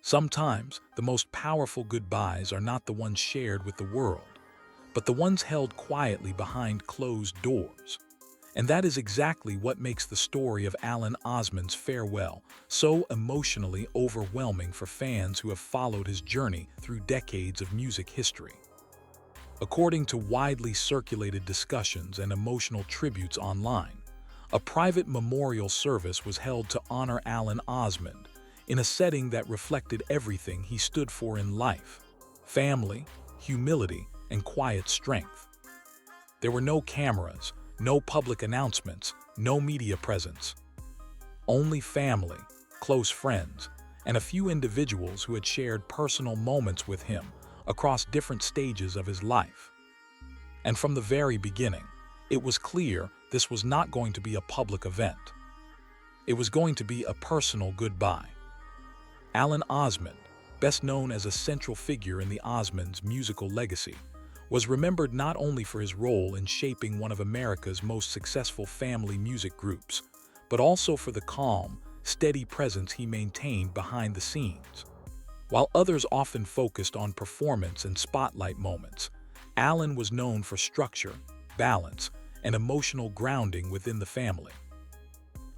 Sometimes, the most powerful goodbyes are not the ones shared with the world, but the ones held quietly behind closed doors. And that is exactly what makes the story of Alan Osmond's farewell so emotionally overwhelming for fans who have followed his journey through decades of music history. According to widely circulated discussions and emotional tributes online, a private memorial service was held to honor Alan Osmond in a setting that reflected everything he stood for in life: family, humility, and quiet strength. There were no cameras, no public announcements, no media presence. Only family, close friends, and a few individuals who had shared personal moments with him across different stages of his life. And from the very beginning, it was clear this was not going to be a public event. It was going to be a personal goodbye. Alan Osmond, best known as a central figure in the Osmonds' musical legacy, was remembered not only for his role in shaping one of America's most successful family music groups, but also for the calm, steady presence he maintained behind the scenes. While others often focused on performance and spotlight moments, Alan was known for structure, balance, and emotional grounding within the family.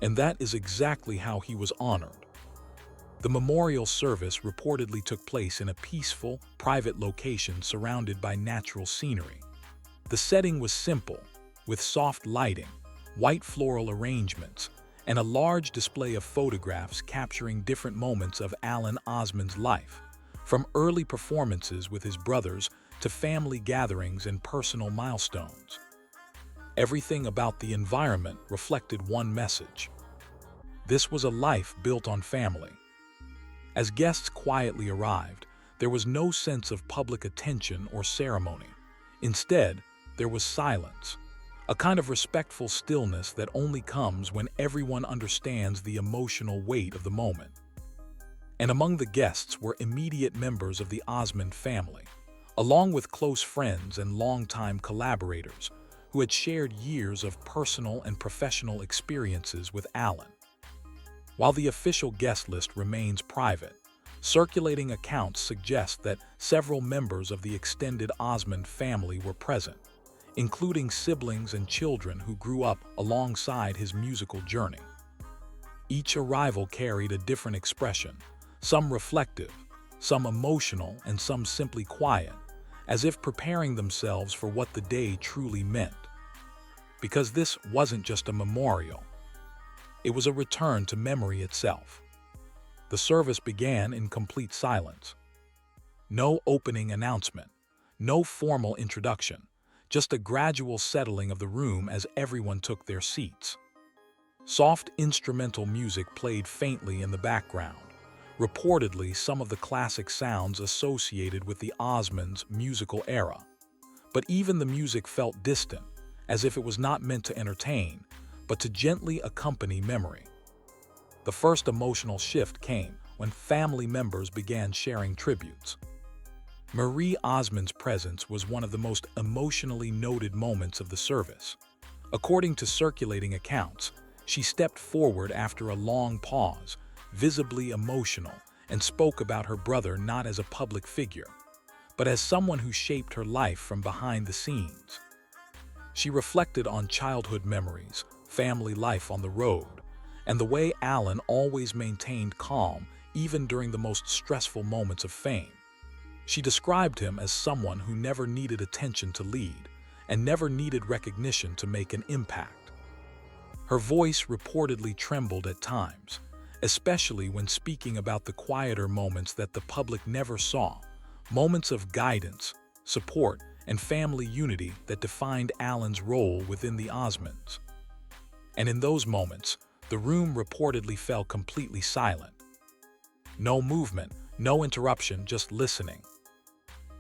And that is exactly how he was honored. The memorial service reportedly took place in a peaceful, private location surrounded by natural scenery. The setting was simple, with soft lighting, white floral arrangements, and a large display of photographs capturing different moments of Alan Osmond's life, from early performances with his brothers to family gatherings and personal milestones. Everything about the environment reflected one message: this was a life built on family. As guests quietly arrived, there was no sense of public attention or ceremony. Instead, there was silence, a kind of respectful stillness that only comes when everyone understands the emotional weight of the moment. And among the guests were immediate members of the Osmond family, along with close friends and longtime collaborators who had shared years of personal and professional experiences with Alan. While the official guest list remains private, circulating accounts suggest that several members of the extended Osmond family were present, including siblings and children who grew up alongside his musical journey. Each arrival carried a different expression, some reflective, some emotional, and some simply quiet, as if preparing themselves for what the day truly meant. Because this wasn't just a memorial, it was a return to memory itself. The service began in complete silence. No opening announcement, no formal introduction, just a gradual settling of the room as everyone took their seats. Soft instrumental music played faintly in the background, reportedly some of the classic sounds associated with the Osmonds' musical era. But even the music felt distant, as if it was not meant to entertain, but to gently accompany memory. The first emotional shift came when family members began sharing tributes. Marie Osmond's presence was one of the most emotionally noted moments of the service. According to circulating accounts, she stepped forward after a long pause, visibly emotional, and spoke about her brother not as a public figure, but as someone who shaped her life from behind the scenes. She reflected on childhood memories, family life on the road, and the way Alan always maintained calm even during the most stressful moments of fame. She described him as someone who never needed attention to lead and never needed recognition to make an impact. Her voice reportedly trembled at times, especially when speaking about the quieter moments that the public never saw, moments of guidance, support, and family unity that defined Alan's role within the Osmonds. And in those moments, the room reportedly fell completely silent. No movement, no interruption, just listening.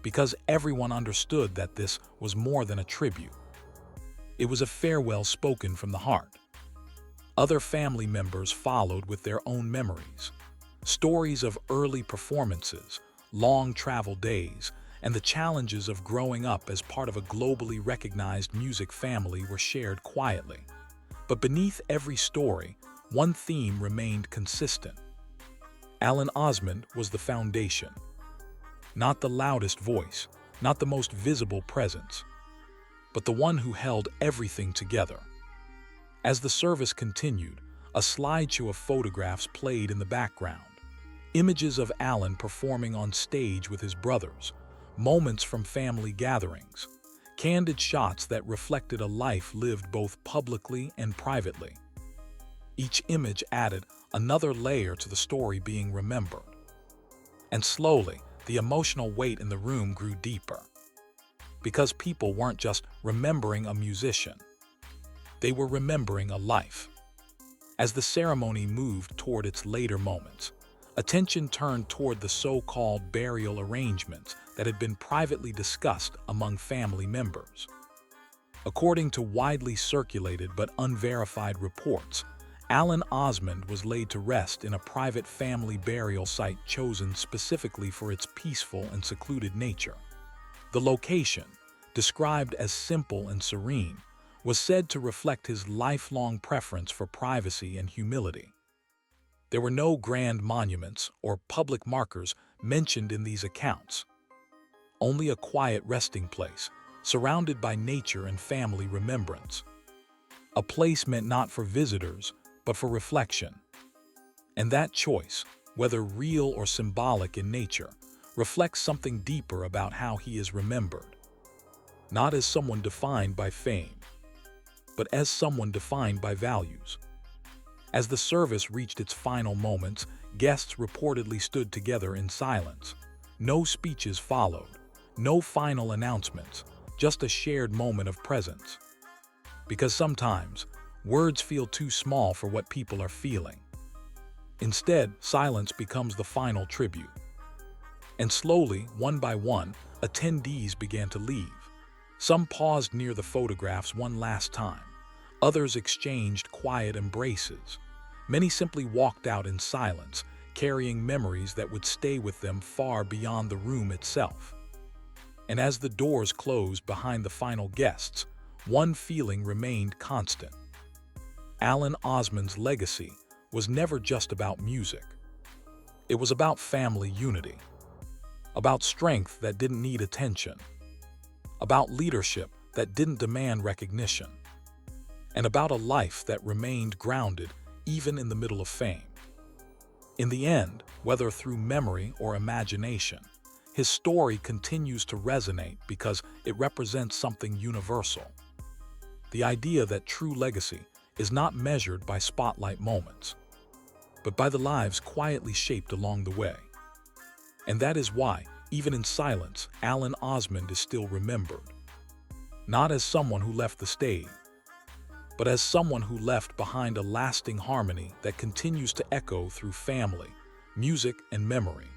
Because everyone understood that this was more than a tribute. It was a farewell spoken from the heart. Other family members followed with their own memories. Stories of early performances, long travel days, and the challenges of growing up as part of a globally recognized music family were shared quietly. But beneath every story, one theme remained consistent. Alan Osmond was the foundation. Not the loudest voice, not the most visible presence, but the one who held everything together. As the service continued, a slideshow of photographs played in the background. Images of Alan performing on stage with his brothers, moments from family gatherings, candid shots that reflected a life lived both publicly and privately. Each image added another layer to the story being remembered. And slowly, the emotional weight in the room grew deeper. Because people weren't just remembering a musician, they were remembering a life. As the ceremony moved toward its later moments, attention turned toward the so-called burial arrangements that had been privately discussed among family members. According to widely circulated but unverified reports, Alan Osmond was laid to rest in a private family burial site chosen specifically for its peaceful and secluded nature. The location, described as simple and serene, was said to reflect his lifelong preference for privacy and humility. There were no grand monuments or public markers mentioned in these accounts, only a quiet resting place, surrounded by nature and family remembrance. A place meant not for visitors, but for reflection. And that choice, whether real or symbolic in nature, reflects something deeper about how he is remembered. Not as someone defined by fame, but as someone defined by values. As the service reached its final moments, guests reportedly stood together in silence. No speeches followed, no final announcements, just a shared moment of presence. Because sometimes, words feel too small for what people are feeling. Instead, silence becomes the final tribute. And slowly, one by one, attendees began to leave. Some paused near the photographs one last time. Others exchanged quiet embraces. Many simply walked out in silence, carrying memories that would stay with them far beyond the room itself. And as the doors closed behind the final guests, one feeling remained constant. Alan Osmond's legacy was never just about music. It was about family unity, about strength that didn't need attention, about leadership that didn't demand recognition, and about a life that remained grounded even in the middle of fame. In the end, whether through memory or imagination, his story continues to resonate because it represents something universal. The idea that true legacy is not measured by spotlight moments, but by the lives quietly shaped along the way. And that is why, even in silence, Alan Osmond is still remembered. Not as someone who left the stage, but as someone who left behind a lasting harmony that continues to echo through family, music, and memory.